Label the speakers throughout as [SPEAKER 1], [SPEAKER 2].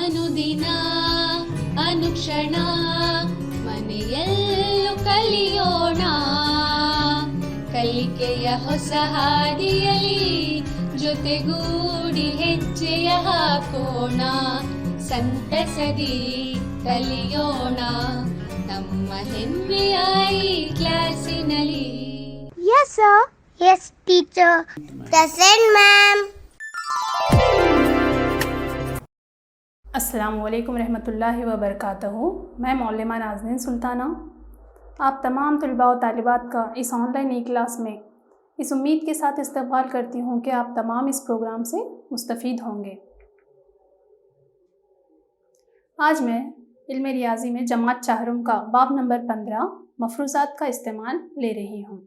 [SPEAKER 1] ಅನುದಿನ ಅನುಕ್ಷಣ ಮನೆಯಲ್ಲೂ ಕಲಿಯೋಣ ಕಲಿಕೆಯ ಹೊಸ ಹಾದಿಯಲಿ ಜೊತೆಗೂಡಿ ಹೆಜ್ಜೆಯ ಹಾಕೋಣ ಸಂತಸದಿ ಕಲಿಯೋಣ ನಮ್ಮ ಹೆಮ್ಮೆಯ ಈ ಕ್ಲಾಸಿನಲ್ಲಿ.
[SPEAKER 2] Yes, sir. Yes, teacher. Present, ma'am.
[SPEAKER 3] अस्सलामुअलैकुम रहमतुल्लाहि व बरकातहू। मैं मौलमा नाज़नीन सुल्ताना आप तमाम तलबा और तालिबात का इस ऑनलाइन ई क्लास में इस उम्मीद के साथ इस्तक़बाल करती हूँ कि आप तमाम इस प्रोग्राम से मुस्तफ़ीद होंगे। आज मैं इल्म रियाज़ी में जमात चाहरुम का बाब नंबर 15 मफ़रूज़ात का इस्तेमाल ले रही हूँ।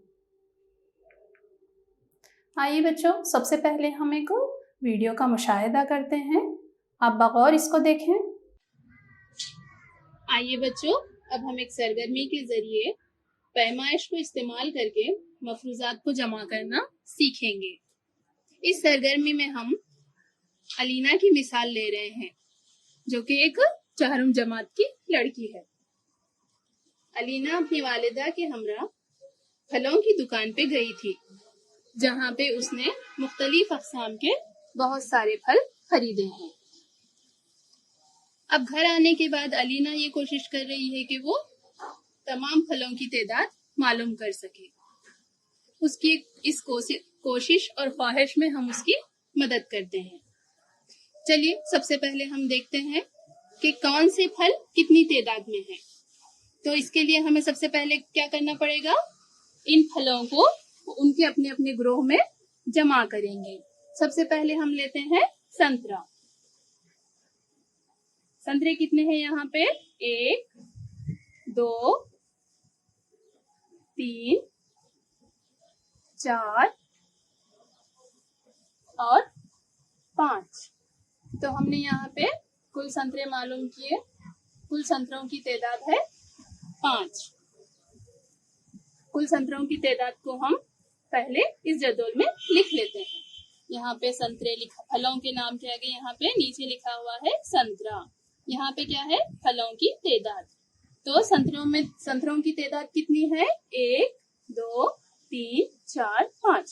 [SPEAKER 3] आइए बच्चों, सबसे पहले हम एक वीडियो का मुशाहिदा करते हैं। आप बगौर इसको देखें।
[SPEAKER 1] आइए बच्चों, अब हम एक सरगर्मी के जरिए पैमाइश को इस्तेमाल करके मफरूजात को जमा करना सीखेंगे। इस सरगर्मी में हम अलीना की मिसाल ले रहे हैं, जो कि एक चाहरुम जमात की लड़की है। अलीना अपनी वालिदा के हमरा फलों की दुकान पे गई थी, जहाँ पे उसने मुख्तलिफ अक़साम के बहुत सारे फल खरीदे हैं। अब घर आने के बाद अलीना ये कोशिश कर रही है कि वो तमाम फलों की तादाद मालूम कर सके। उसकी इस कोशिश और ख्वाहिश में हम उसकी मदद करते हैं। चलिए सबसे पहले हम देखते हैं कि कौन से फल कितनी तादाद में हैं। तो इसके लिए हमें सबसे पहले क्या करना पड़ेगा, इन फलों को उनके अपने अपने ग्रोह में जमा करेंगे। सबसे पहले हम लेते हैं संतरा। संतरे कितने हैं यहाँ पे? 1, 2, 3, 4 और 5। तो हमने यहाँ पे कुल संतरे मालूम किए। कुल संतरों की तादाद है 5। कुल संतरों की तादाद को हम पहले इस जदवल में लिख लेते हैं। यहाँ पे संतरे लिखा, फलों के नाम के आगे यहाँ पे नीचे लिखा हुआ है संतरा। यहाँ पे क्या है? फलों की तादाद। तो संतरों की तादाद कितनी है? 1, 2, 3, 4, 5।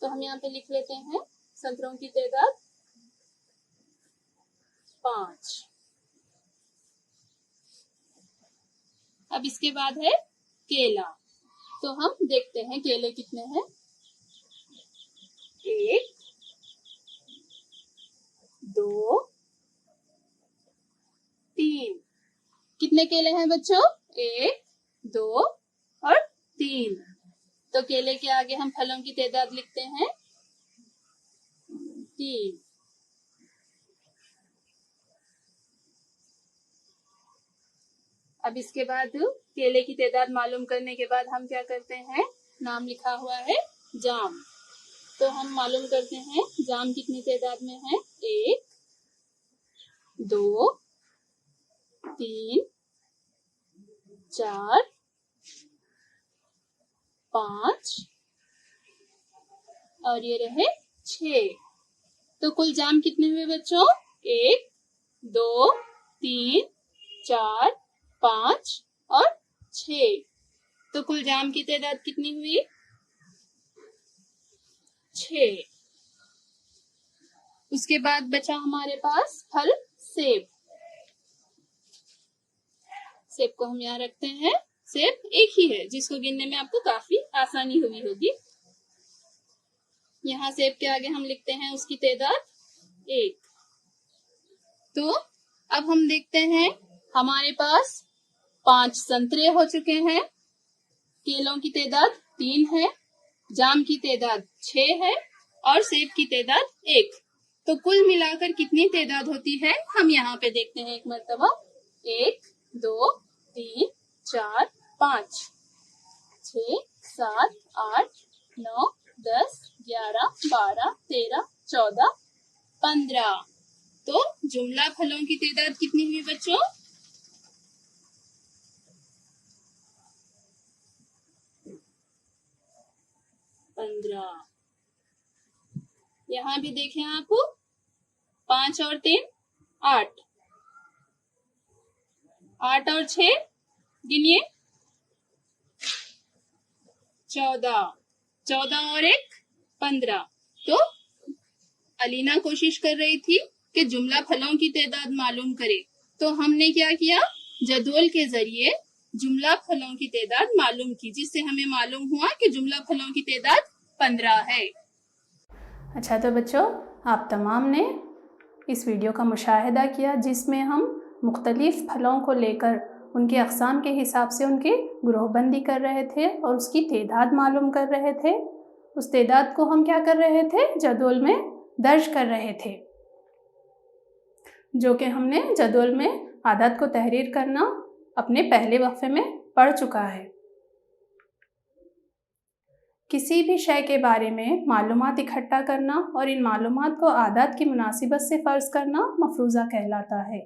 [SPEAKER 1] तो हम यहाँ पे लिख लेते हैं संतरों की तादाद 5। अब इसके बाद है केला। तो हम देखते हैं केले कितने हैं। 1, 2, 3। कितने केले हैं बच्चों? 1, 2 और 3। तो केले के आगे हम फलों की तादाद लिखते हैं 3। अब इसके बाद केले की तादाद मालूम करने के बाद हम क्या करते हैं, नाम लिखा हुआ है जाम। तो हम मालूम करते हैं जाम कितनी तादाद में है। 1, 2, 3, 4, 5 और ये रहे 6। तो कुल जाम कितने हुए बच्चों? 1, 2, 3, 4, 5 और 6। तो कुल जाम की तादाद कितनी हुई? 6। उसके बाद बचा हमारे पास फल सेब। सेब को हम यहाँ रखते हैं। सेब एक ही है, जिसको गिनने में आपको काफी आसानी हुई होगी। यहाँ सेब के आगे हम लिखते हैं उसकी तादाद 1। तो अब हम देखते हैं हमारे पास 5 संतरे हो चुके हैं, केलों की तादाद 3 है, जाम की तादाद 6 है और सेब की तादाद 1। तो कुल मिलाकर कितनी तादाद होती है हम यहाँ पे देखते हैं एक मर्तबा। 1, 2, 3, 4, 5, 6, 7, 8, 9, 10, 11, 12, 13, 14, 15। तो जुमला फलों की तादाद कितनी हुई बच्चों? 15। यहाँ भी देखें आप, 5 और 3 8, 8 और 6 गिनिए। 14, 14 और 1 15। तो अलीना कोशिश कर रही थी कि जुमला फलों की तादाद मालूम करे, तो हमने क्या किया, जदवल के जरिए जुमला फलों की तादाद मालूम की, जिससे हमें मालूम हुआ कि जुमला फलों की तादाद 15 है।
[SPEAKER 3] अच्छा, तो बच्चों आप तमाम ने इस वीडियो का मुशाहिदा किया जिसमें हम मुख्तलिफ़ फलों को लेकर उनके अक़साम के हिसाब से उनकी ग्रोहबंदी कर रहे थे और उसकी तादाद मालूम कर रहे थे। उस तादाद को हम क्या कर रहे थे, जदवल में दर्ज कर रहे थे, जो कि हमने जदवल में आदत को तहरीर करना अपने पहले वक्फे में पढ़ चुका है। किसी भी शय के बारे में मालूमात इकट्ठा करना और इन मालूमात को आदत की मुनासिबत से फ़र्ज़ करना मफरूज़ा कहलाता है।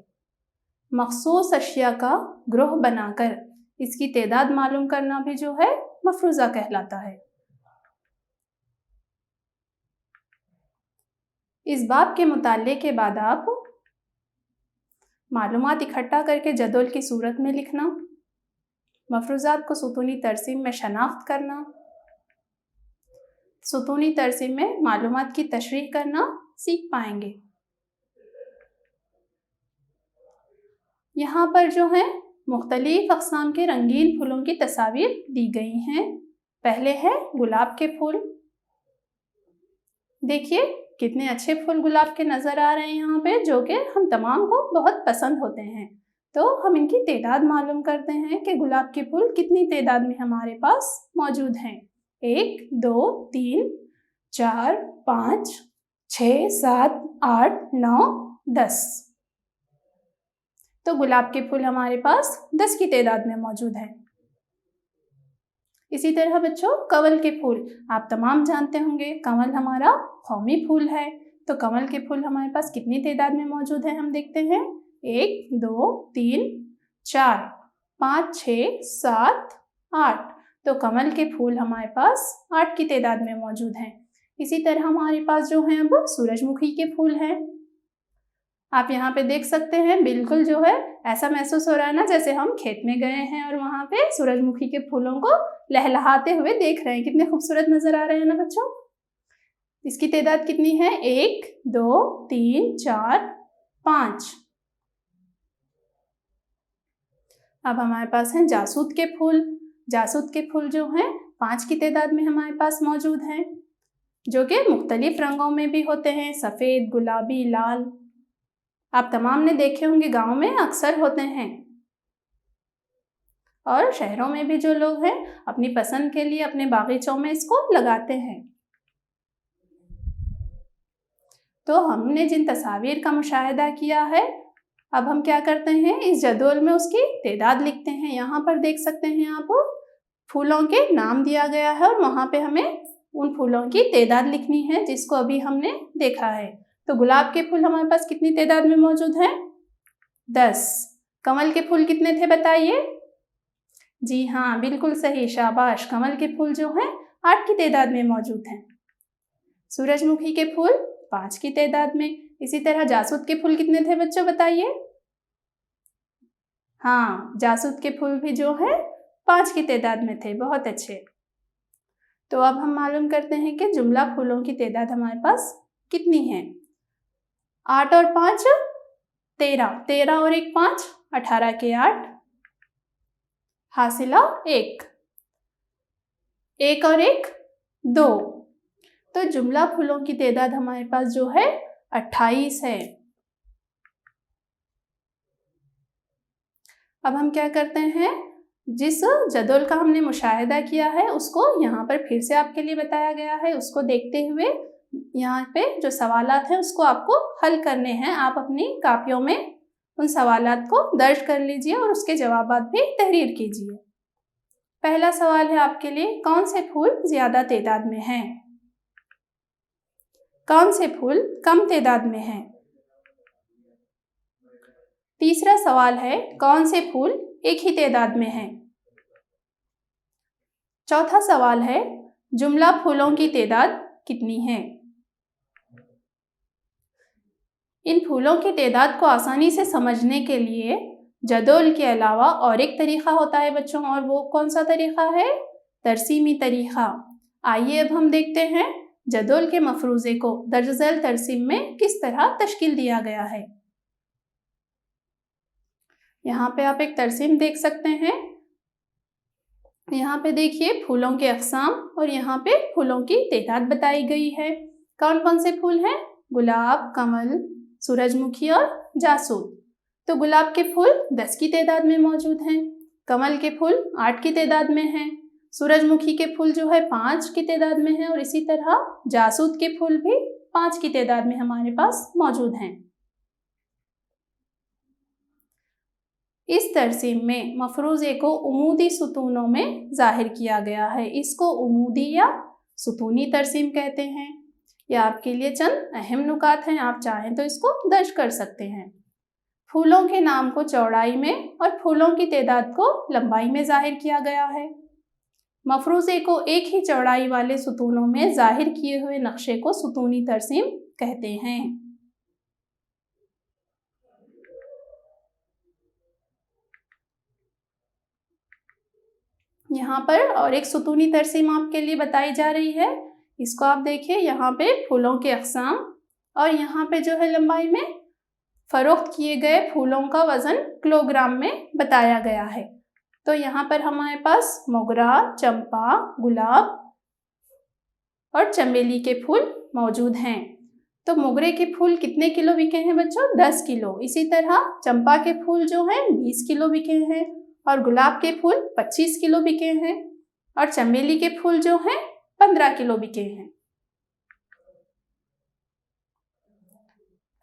[SPEAKER 3] मखसूस अशिया का ग्रोह बनाकर इसकी तादाद मालूम करना भी जो है मफरूज़ा कहलाता है। इस बाब के मुताले के बाद आप मालूमात इकट्ठा करके जदवल की सूरत में लिखना, मफरूज़ात को सुतूनी तरसीम में शनाख्त करना, सुतूनी तरसीम में मालूमात की तशरीह करना सीख पाएंगे। यहाँ पर जो है मुख्तलिफ़ अक़साम के रंगीन फूलों की तस्वीर दी गई हैं। पहले है गुलाब के फूल। देखिए कितने अच्छे फूल गुलाब के नज़र आ रहे हैं यहाँ पे, जो कि हम तमाम को बहुत पसंद होते हैं। तो हम इनकी तादाद मालूम करते हैं कि गुलाब के फूल कितनी तादाद में हमारे पास मौजूद हैं। 1 2 3 4 5 6 7 8 9 10। तो गुलाब के फूल हमारे पास 10 की तादाद में मौजूद हैं। इसी तरह बच्चों कंवल के फूल आप तमाम जानते होंगे, कंवल हमारा कौमी फूल है। तो कंवल के फूल हमारे पास कितनी तादाद में मौजूद है, हम देखते हैं। 1 2 3 4 5 6 7 8। तो कंवल के फूल हमारे पास 8 की तादाद में मौजूद हैं। इसी तरह हमारे पास जो है अब सूरजमुखी के फूल हैं। आप यहाँ पे देख सकते हैं, बिल्कुल जो है ऐसा महसूस हो रहा है ना जैसे हम खेत में गए हैं और वहाँ पे सूरजमुखी के फूलों को लहलहाते हुए देख रहे हैं। कितने खूबसूरत नजर आ रहे हैं ना बच्चों। इसकी तादाद कितनी है, 1 2 3 4 5। अब हमारे पास हैं जासूद के फूल। जासूद के फूल जो हैं 5 की तादाद में हमारे पास मौजूद हैं, जो कि मुख्तलिफ रंगों में भी होते हैं, सफ़ेद, गुलाबी, लाल। आप तमाम ने देखे होंगे, गांव में अक्सर होते हैं और शहरों में भी जो लोग हैं अपनी पसंद के लिए अपने बागीचों में इसको लगाते हैं। तो हमने जिन तस्वीर का मुशाहिदा किया है, अब हम क्या करते हैं, इस जदवल में उसकी तादाद लिखते हैं। यहाँ पर देख सकते हैं आप, फूलों के नाम दिया गया है और वहाँ पे हमें उन फूलों की तादाद लिखनी है जिसको अभी हमने देखा है। तो गुलाब के फूल हमारे पास कितनी तादाद में मौजूद हैं, 10। कमल के फूल कितने थे बताइए? जी हाँ, बिल्कुल सही, शाबाश। कमल के फूल जो हैं 8 की तादाद में मौजूद हैं। सूरजमुखी के फूल 5 की तादाद में। इसी तरह जासूद के फूल कितने थे बच्चों बताइए? हाँ, जासूद के फूल भी जो है 5 की तादाद में थे। बहुत अच्छे। तो अब हम मालूम करते हैं कि जुमला फूलों की तादाद हमारे पास कितनी है। 8 और 5 13, 13 और 1 5, 18 के 8, हासिला 1, 1 और 1 2। तो जुमला फूलों की तादाद हमारे पास जो है 28 है। अब हम क्या करते हैं, जिस जदवल का हमने मुशाहिदा किया है उसको यहाँ पर फिर से आपके लिए बताया गया है। उसको देखते हुए यहाँ पे जो सवालात हैं उसको आपको हल करने हैं। आप अपनी कापियों में उन सवालात को दर्ज कर लीजिए और उसके जवाबात भी तहरीर कीजिए। पहला सवाल है आपके लिए, कौन से फूल ज़्यादा तादाद में हैं? कौन से फूल कम तादाद में हैं? तीसरा सवाल है, कौन से फूल एक ही तादाद में हैं? चौथा सवाल है, जुमला फूलों की तादाद कितनी है? इन फूलों की तादाद को आसानी से समझने के लिए जदोल के अलावा और एक तरीक़ा होता है बच्चों, और वो कौन सा तरीक़ा है? तरसीमी तरीक़ा। आइए अब हम देखते हैं जदोल के मफरूज़े को दर्ज झैल तरसीम में किस तरह तश्कील दिया गया है। यहाँ पे आप एक तरसीम देख सकते हैं। यहाँ पे देखिए फूलों के अक़साम और यहाँ पे फूलों की तादाद बताई गई है। कौन कौन से फूल हैं? गुलाब, कमल, सूरजमुखी और जासूद। तो गुलाब के फूल 10 की तादाद में मौजूद हैं, कमल के फूल 8 की तादाद में हैं, सूरजमुखी के फूल जो है 5 की तादाद में है, और इसी तरह जासूद के फूल भी 5 की तादाद में हमारे पास मौजूद हैं। इस तरसीम में मफरूज़े को उमूदी सुतूनों में ज़ाहिर किया गया है। इसको उमूदी या सुतूनी तरसीम कहते हैं। यह आपके लिए चंद अहम नुकात हैं, आप चाहें तो इसको दर्ज कर सकते हैं। फूलों के नाम को चौड़ाई में और फूलों की तादाद को लंबाई में ज़ाहिर किया गया है। मफरूज़े को एक ही चौड़ाई वाले सुतूनों में ज़ाहिर किए हुए नक्शे को सुतूनी तरसीम कहते हैं। यहाँ पर और एक सुतूनी तरसीम आपके लिए बताई जा रही है। इसको आप देखिए, यहाँ पे फूलों के अक़साम और यहाँ पे जो है लंबाई में फ़रोख्त किए गए फूलों का वज़न किलोग्राम में बताया गया है। तो यहाँ पर हमारे पास मोगरा, चंपा, गुलाब और चमेली के फूल मौजूद हैं। तो मोगरे के फूल कितने किलो बिके हैं बच्चों? 10 किलो। इसी तरह चंपा के फूल जो हैं 20 किलो बिके हैं, और गुलाब के फूल 25 किलो बिके हैं, और चमेली के फूल जो हैं 15 किलो बिके हैं।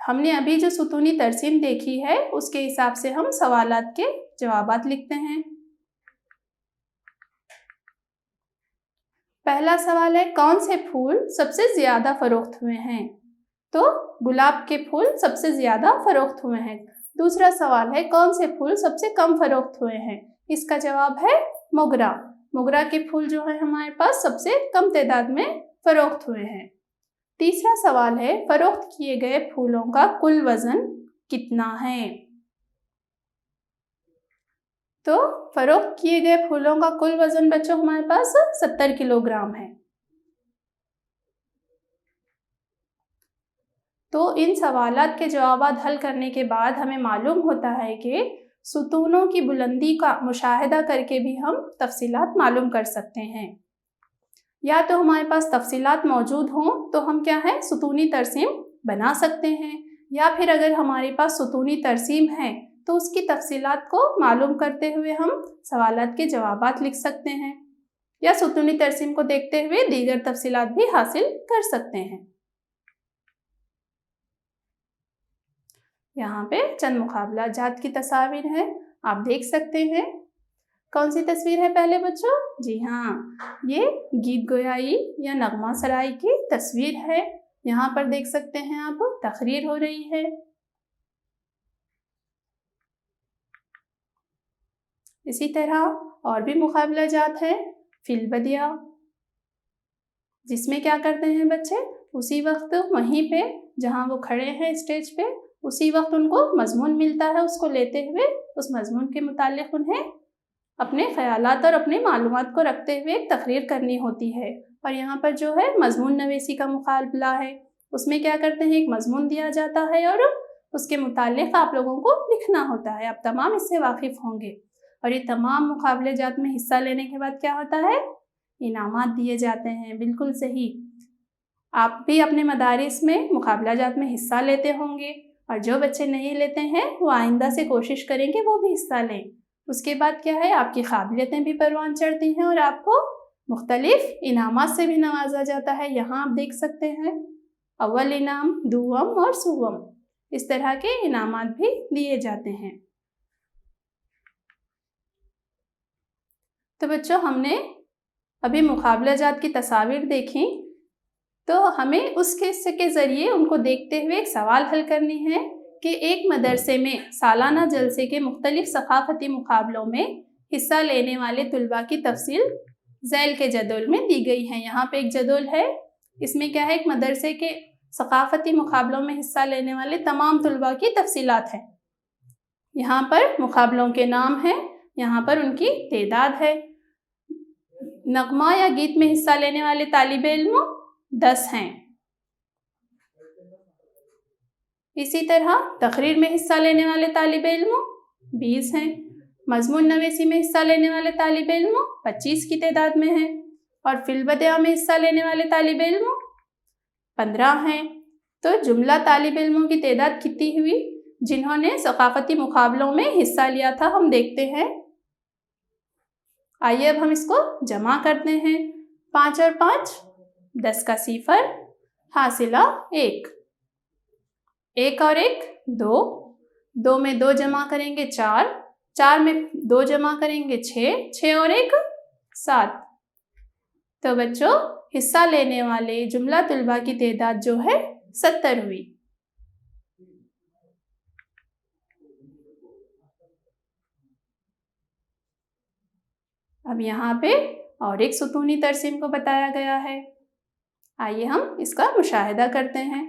[SPEAKER 3] हमने अभी जो सुतूनी तरसीम देखी है उसके हिसाब से हम सवालात के जवाबात लिखते हैं। पहला सवाल है, कौन से फूल सबसे ज़्यादा फ़रोख्त हुए हैं? तो गुलाब के फूल सबसे ज़्यादा फ़रोख्त हुए हैं। दूसरा सवाल है, कौन से फूल सबसे कम फ़रोख्त हुए हैं? इसका जवाब है मोगरा। मोगरा के फूल जो है हमारे पास सबसे कम तादाद में फ़रोख्त हुए हैं। तीसरा सवाल है, फ़रोख्त किए गए फूलों का कुल वज़न कितना है? तो फ़रोख्त किए गए फूलों का कुल वज़न बच्चों हमारे पास 70 किलोग्राम है। तो इन सवालात के जवाबात हल करने के बाद हमें मालूम होता है कि सुतूनों की बुलंदी का मुशाहिदा करके भी हम तफसीलात मालूम कर सकते हैं। या तो हमारे पास तफसीलात मौजूद हों तो हम क्या है सुतूनी तरसीम बना सकते हैं, या फिर अगर हमारे पास सुतूनी तरसीम है तो उसकी तफसीलात को मालूम करते हुए हम सवालात के जवाबात लिख सकते हैं, या सुतूनी तरसीम को देखते हुए दीगर तफसीलात भी हासिल कर सकते हैं। यहाँ पे चंद मुकाबला जात की तस्वीर है, आप देख सकते हैं। कौन सी तस्वीर है पहले बच्चों? जी हाँ, ये गीत गोयाई या नगमा सराई की तस्वीर है। यहाँ पर देख सकते हैं आप, तकरीर हो रही है। इसी तरह और भी मुकाबला जात है, फिलबदिया, जिसमें क्या करते हैं बच्चे, उसी वक्त वहीं पे जहाँ वो खड़े हैं स्टेज पे, उसी वक्त उनको मजमून मिलता है, उसको लेते हुए उस मजमून के मुतालिक उन्हें अपने ख्यालात और अपनी मालूमात को रखते हुए एक तकरीर करनी होती है। और यहाँ पर जो है मजमून नवेसी का मुकाबला है, उसमें क्या करते हैं, एक मजमून दिया जाता है और उसके मुतालिक आप लोगों को लिखना होता है। आप तमाम इससे वाकिफ़ होंगे। और ये तमाम मुकाबले जात में हिस्सा लेने के बाद क्या होता है, इनामात दिए जाते हैं। बिल्कुल सही, आप भी अपने मदारिस में मुकाबला जात में हिस्सा लेते होंगे, और जो बच्चे नहीं लेते हैं वो आइंदा से कोशिश करेंगे वो भी हिस्सा लें। उसके बाद क्या है, आपकी काबिलियतें भी परवान चढ़ती हैं और आपको मुख्तलिफ इनामात से भी नवाजा जाता है। यहाँ आप देख सकते हैं, अव्वल इनाम, दुअम और सुवम, इस तरह के इनामात भी दिए जाते हैं। तो बच्चों, हमने अभी मुकाबला जात की तस्वीर देखी, तो हमें उस किस्से के ज़रिए उनको देखते हुए एक सवाल हल करनी है कि एक मदरसे में सालाना जलसे के मुख्तलिफ सकाफ़ती मुकाबलों में हिस्सा लेने वाले तुलबा की तफसील ज़ैल के जदौल में दी गई है। यहाँ पे एक जदौल है, इसमें क्या है, एक मदरसे के सकाफ़ती मुकाबलों में हिस्सा लेने वाले तमाम तुलबा की तफसीलात हैं। यहाँ पर मुकाबलों के नाम हैं, यहाँ पर उनकी तादाद है। नगमा या गीत में हिस्सा लेने वाले तालिब इल्म 10 हैं। इसी तरह तकरीर में हिस्सा लेने वाले तालिब इल्म 20 हैं। मजमून नवेसी में हिस्सा लेने वाले तालिब इल्म 25 की तादाद में हैं और फिलबदिया में हिस्सा लेने वाले तालिब इल्म 15 हैं। तो जुमला तालिब इल्मों की तादाद कितनी हुई जिन्होंने सकाफती मुकाबलों में हिस्सा लिया था, हम देखते हैं। आइए अब हम इसको जमा करते हैं। 5 और 5 10 का 0 हासिला 1। 1 और 1 2, 2 में 2 जमा करेंगे 4, 4 में 2 जमा करेंगे 6, 6 और 1 7। तो बच्चों हिस्सा लेने वाले जुमला तुलबा की तादाद जो है 70 हुई। अब यहाँ पे और एक सुतूनी तरसीम को बताया गया है। आइए हम इसका मुशाहिदा करते हैं।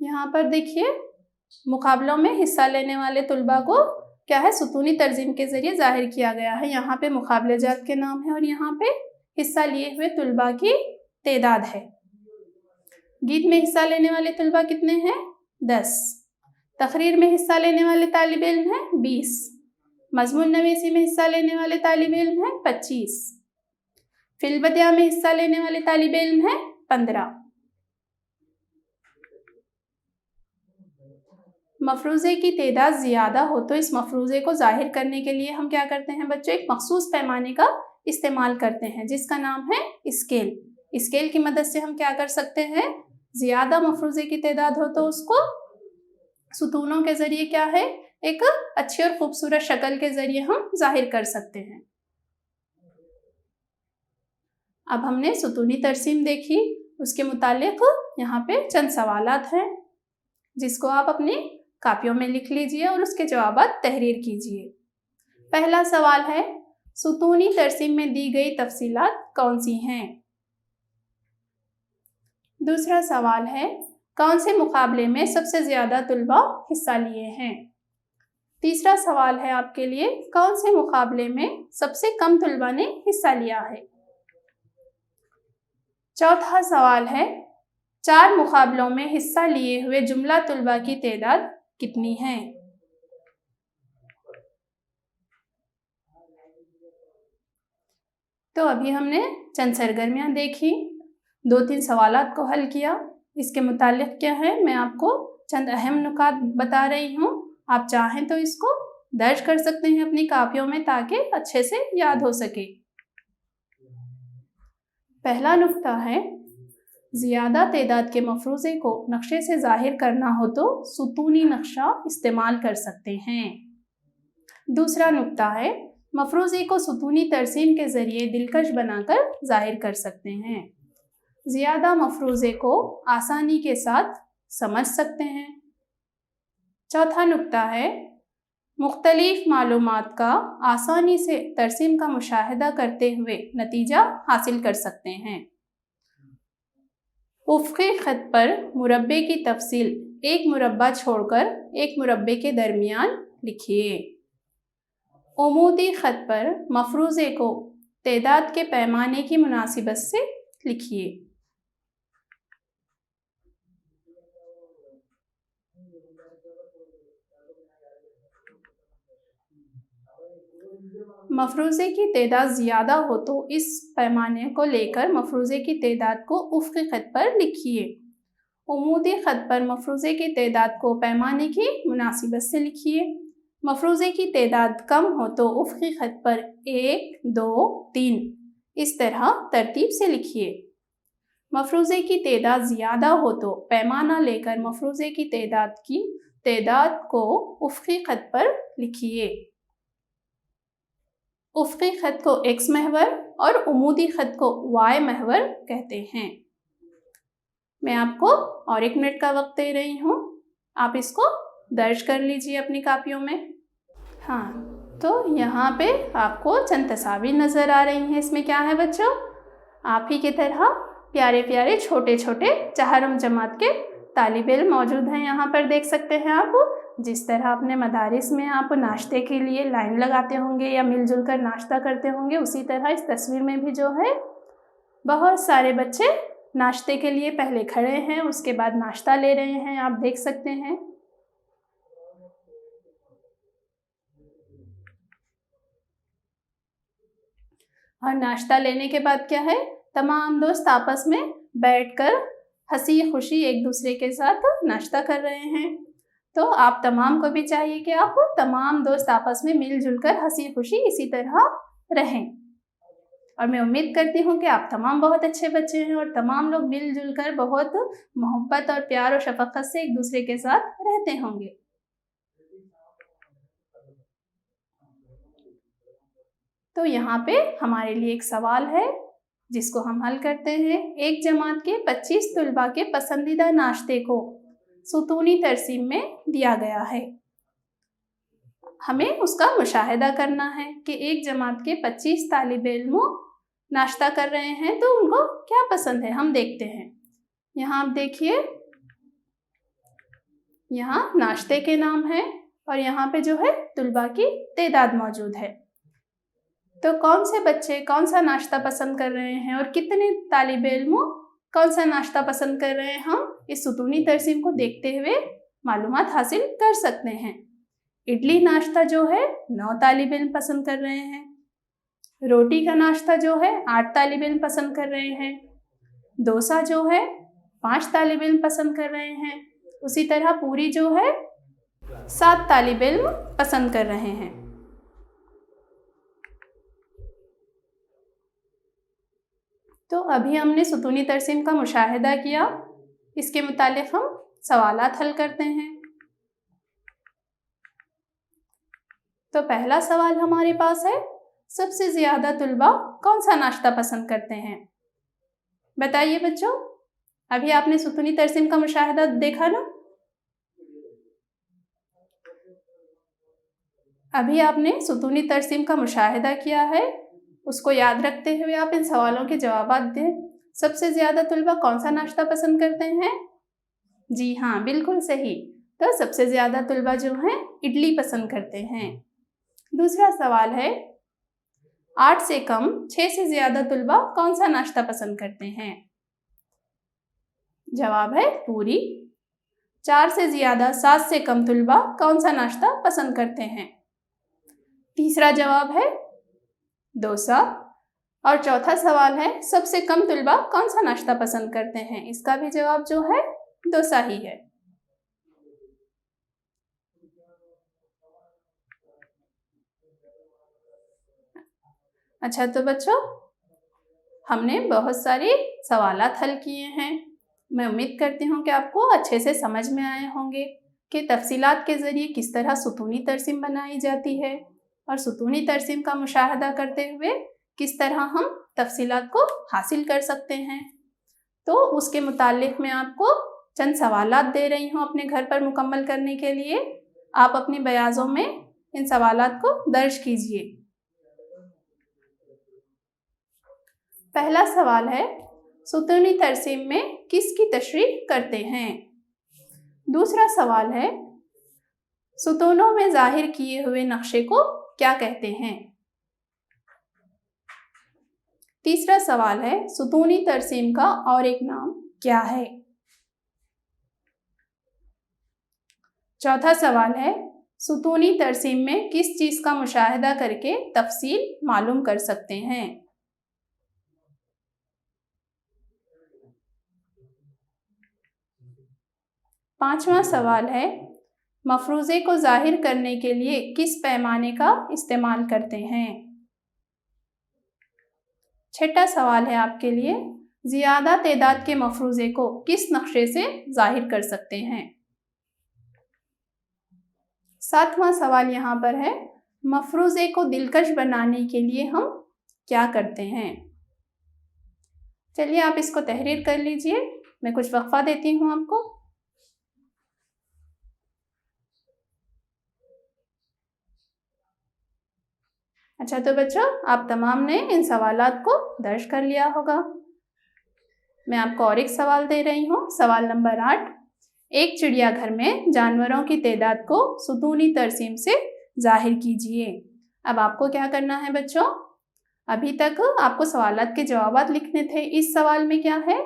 [SPEAKER 3] यहाँ पर देखिए मुकाबलों में हिस्सा लेने वाले तुलबा को क्या है सुतूनी तरजीम के ज़रिए ज़ाहिर किया गया है। यहाँ पे मुकाबले जात के नाम है और यहाँ पे हिस्सा लिए हुए तुलबा की तादाद है। गीत में हिस्सा लेने वाले तुलबा कितने हैं 10। तकरीर में हिस्सा लेने वाले तालिब इल्म हैं 20। मजमून नवेसी में हिस्सा लेने वाले तालिब इल्म हैं 25। फिलबदिया में हिस्सा लेने वाले तालिब इल्म हैं 15। मफरूज़े की तादाद ज़्यादा हो तो इस मफरूज़े को ज़ाहिर करने के लिए हम क्या करते हैं बच्चों, एक मखसूस पैमाने का इस्तेमाल करते हैं जिसका नाम है स्केल। स्केल की मदद से हम क्या कर सकते हैं, ज़्यादा मफरूज़े की तादाद हो तो उसको सुतूनों के ज़रिए क्या है एक अच्छी और खूबसूरत शक्ल के ज़रिए हम ज़ाहिर कर सकते हैं। अब हमने सुतूनी तरसीम देखी, उसके मुतालिक यहाँ पे चंद सवालात हैं जिसको आप अपनी कापियों में लिख लीजिए और उसके जवाबात तहरीर कीजिए। पहला सवाल है सुतूनी तरसीम में दी गई तफसीलात कौन सी हैं। दूसरा सवाल है कौन से मुकाबले में सबसे ज़्यादा तुलबा हिस्सा लिए हैं। तीसरा सवाल है आपके लिए कौन से मुकाबले में सबसे कम तुलबा ने हिस्सा लिया है। चौथा सवाल है 4 मुकाबलों में हिस्सा लिए हुए जुमला तुलबा की तादाद कितनी है। तो अभी हमने चंद सरगर्मियाँ देखी, 2-3 सवालात को हल किया। इसके मुतालिक क्या है मैं आपको चंद अहम नुकात बता रही हूँ। आप चाहें तो इसको दर्ज कर सकते हैं अपनी कापियों में ताकि अच्छे से याद हो सके। पहला नुक्ता है ज़्यादा तादाद के मफरूज़े को नक्शे से ज़ाहिर करना हो तो सुतूनी नक्शा इस्तेमाल कर सकते हैं। दूसरा नुक्ता है मफरूज़े को सुतूनी तरसीम के ज़रिए दिलकश बनाकर ज़ाहिर कर सकते हैं। ज़्यादा मफरूज़े को आसानी के साथ समझ सकते हैं। चौथा नुक्ता है मुख्तलिफ मालूमात का आसानी से तरसीम का मुशाहिदा करते हुए नतीजा हासिल कर सकते हैं। उफ़क़ी ख़त पर मुरब्बे की तफसील एक मुरब्बा छोड़कर एक मुरब्बे के दरमियान लिखिए। उमूदी ख़त पर मफरूज़े को तादाद के पैमाने की मुनासिबत से लिखिए। मफरूज़े की तादाद ज़्यादा हो तो इस पैमाने को लेकर मफरूज़े की तादाद को उफ़क़ी ख़त पर लिखिए। उमूदी ख़त पर मफरूज़े की तादाद को पैमाने की मुनासिबत से लिखिए। मफरूज़े की तादाद कम हो तो उफ़क़ी ख़त पर 1, 2, 3 इस तरह तरतीब से लिखिए। मफरूज़े की तादाद ज़्यादा हो तो पैमाना लेकर मफरूज़े की तादाद को उफ़क़ी ख़त पर लिखिए। उफ़क़ी ख़त को X महवर और उमूदी ख़त को Y महवर कहते हैं। मैं आपको और 1 मिनट का वक्त दे रही हूँ, आप इसको दर्ज कर लीजिए अपनी कापियों में। हाँ, तो यहाँ पे आपको चंद तस्वीरें नज़र आ रही हैं। इसमें क्या है बच्चों, आप ही की तरह प्यारे प्यारे छोटे छोटे 4 जमात के तालिब इल्म मौजूद हैं। यहाँ पर देख सकते हैं आप जिस तरह अपने मदारिस में आप नाश्ते के लिए लाइन लगाते होंगे या मिलजुल कर नाश्ता करते होंगे, उसी तरह इस तस्वीर में भी जो है बहुत सारे बच्चे नाश्ते के लिए पहले खड़े हैं, उसके बाद नाश्ता ले रहे हैं, आप देख सकते हैं। और नाश्ता लेने के बाद क्या है, तमाम दोस्त आपस में बैठकर हंसी खुशी एक दूसरे के साथ नाश्ता कर रहे हैं। तो आप तमाम को भी चाहिए कि आप तमाम दोस्त आपस में मिलजुल कर हंसी खुशी इसी तरह रहें। और मैं उम्मीद करती हूँ कि आप तमाम बहुत अच्छे बच्चे हैं और तमाम लोग मिलजुल कर बहुत मोहब्बत और प्यार और शफकत से एक दूसरे के साथ रहते होंगे। तो यहाँ पे हमारे लिए एक सवाल है जिसको हम हल करते हैं। एक जमात के 25 तुलबा के पसंदीदा नाश्ते को सुतूनी तरसीम में दिया गया है। हमें उसका मुशाहिदा करना है कि एक जमात के 25 तालिब इल्म नाश्ता कर रहे हैं तो उनको क्या पसंद है, हम देखते हैं। यहाँ आप देखिए, यहाँ नाश्ते के नाम है और यहाँ पे जो है तुलबा की तादाद मौजूद है। तो कौन से बच्चे कौन सा नाश्ता पसंद कर रहे हैं और कितने तालिब इल्म कौन सा नाश्ता पसंद कर रहे हैं, हम इस सुतूनी तरसीम को देखते हुए मालूमात हासिल कर सकते हैं। इडली नाश्ता जो है 9 तालिब इल्म पसंद कर रहे हैं। रोटी का नाश्ता जो है 8 तालिब इल्म पसंद कर रहे हैं। डोसा जो है 5 तालिब इल्म पसंद कर रहे हैं। उसी तरह पूरी जो है 7 तालिब इल्म पसंद कर रहे हैं। तो अभी हमने सुतूनी तरसीम का मुशाहिदा किया, इसके मुतालिक हम सवालात हल करते हैं। तो पहला सवाल हमारे पास है, सबसे ज़्यादा तुलबा कौन सा नाश्ता पसंद करते हैं? बताइए बच्चों, अभी आपने सुतूनी तरसीम का मुशाहिदा देखा ना? अभी आपने सुतूनी तरसीम का मुशाहिदा किया है, उसको याद रखते हुए आप इन सवालों के जवाब दें। सबसे ज़्यादा तुलबा कौन सा नाश्ता पसंद करते हैं? जी हाँ, बिल्कुल सही। तो सबसे ज़्यादा तुलबा जो हैं इडली पसंद करते हैं। दूसरा सवाल है, 8 से कम 6 से ज़्यादा तुलबा कौन सा नाश्ता पसंद करते हैं? जवाब है पूरी। 4 से ज़्यादा 7 से कम तुलबा कौन सा नाश्ता पसंद करते हैं? तीसरा जवाब है डोसा। और चौथा सवाल है, सबसे कम तुलबा कौन सा नाश्ता पसंद करते हैं? इसका भी जवाब जो है डोसा ही है। अच्छा, तो बच्चों हमने बहुत सारे सवालात हल किए हैं। मैं उम्मीद करती हूँ कि आपको अच्छे से समझ में आए होंगे कि तफसीलात के ज़रिए किस तरह सुतूनी तरसीम बनाई जाती है और सुतूनी तरसीम का मुशाहिदा करते हुए किस तरह हम तफसीलात को हासिल कर सकते हैं। तो उसके मुतालिक मैं आपको चंद सवालात दे रही हूँ अपने घर पर मुकम्मल करने के लिए। आप अपनी बयाज़ों में इन सवालात को दर्ज कीजिए। पहला सवाल है, सुतूनी तरसीम में किसकी तशरीह करते हैं? दूसरा सवाल है, सुतूनों में ज़ाहिर किए हुए नक्शे को क्या कहते हैं? तीसरा सवाल है, सुतूनी तरसीम का और एक नाम क्या है? चौथा सवाल है, सुतूनी तरसीम में किस चीज़ का मुशाहिदा करके तफसील मालूम कर सकते हैं? पांचवा सवाल है, मफरूज़े को ज़ाहिर करने के लिए किस पैमाने का इस्तेमाल करते हैं? छठा सवाल है आपके लिए, ज़्यादा तादाद के मफरूज़े को किस नक्शे से ज़ाहिर कर सकते हैं? सातवां सवाल यहाँ पर है, मफरूज़े को दिलकश बनाने के लिए हम क्या करते हैं? चलिए आप इसको तहरीर कर लीजिए, मैं कुछ वक्फा देती हूँ आपको। अच्छा, तो बच्चों आप तमाम ने इन सवालात को दर्ज कर लिया होगा। मैं आपको और एक सवाल दे रही हूँ, सवाल नंबर 8। एक चिड़ियाघर में जानवरों की तादाद को सुतूनी तरसीम से जाहिर कीजिए। अब आपको क्या करना है बच्चों? अभी तक आपको सवालात के जवाबात लिखने थे। इस सवाल में क्या है?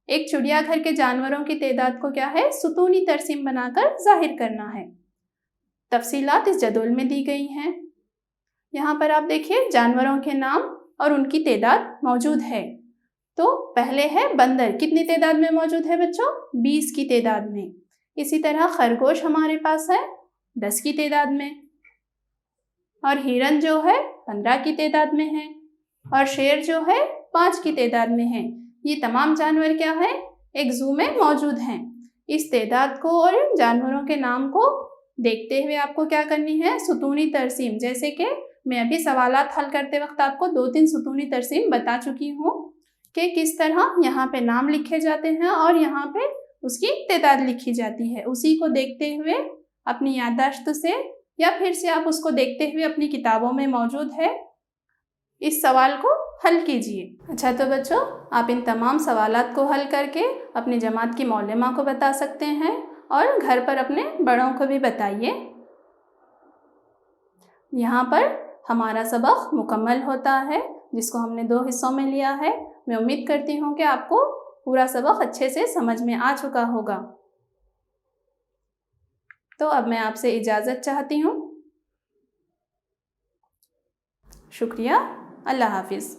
[SPEAKER 3] एक चिड़ियाघर के जानवरों की तादाद को क्या है? सुतूनी तरसीम बनाकर जाहिर करना है। तफसीलात इस जदोल में दी गई हैं। यहाँ पर आप देखिए जानवरों के नाम और उनकी तादाद मौजूद है। तो पहले है बंदर, कितनी तादाद में मौजूद है बच्चों? 20 की तादाद में। इसी तरह खरगोश हमारे पास है 10 की तादाद में, और हिरन जो है 15 की तादाद में है, और शेर जो है 5 की तादाद में है। ये तमाम जानवर क्या है? एक जू में मौजूद हैं। इस तादाद को और जानवरों के नाम को देखते हुए आपको क्या करनी है? सुतूनी तरसीम। जैसे कि मैं अभी सवालात हल करते वक्त आपको 2-3 सुतूनी तरसीम बता चुकी हूँ कि किस तरह यहाँ पे नाम लिखे जाते हैं और यहाँ पे उसकी तादाद लिखी जाती है। उसी को देखते हुए अपनी याददाश्त से या फिर से आप उसको देखते हुए अपनी किताबों में मौजूद है, इस सवाल को हल कीजिए। अच्छा, तो बच्चों आप इन तमाम सवालात को हल करके अपनी जमात की मौलमा को बता सकते हैं और घर पर अपने बड़ों को भी बताइए। यहाँ पर हमारा सबक मुकम्मल होता है, जिसको हमने 2 हिस्सों में लिया है। मैं उम्मीद करती हूँ कि आपको पूरा सबक अच्छे से समझ में आ चुका होगा। तो अब मैं आपसे इजाज़त चाहती हूँ। शुक्रिया। अल्लाह हाफिज़।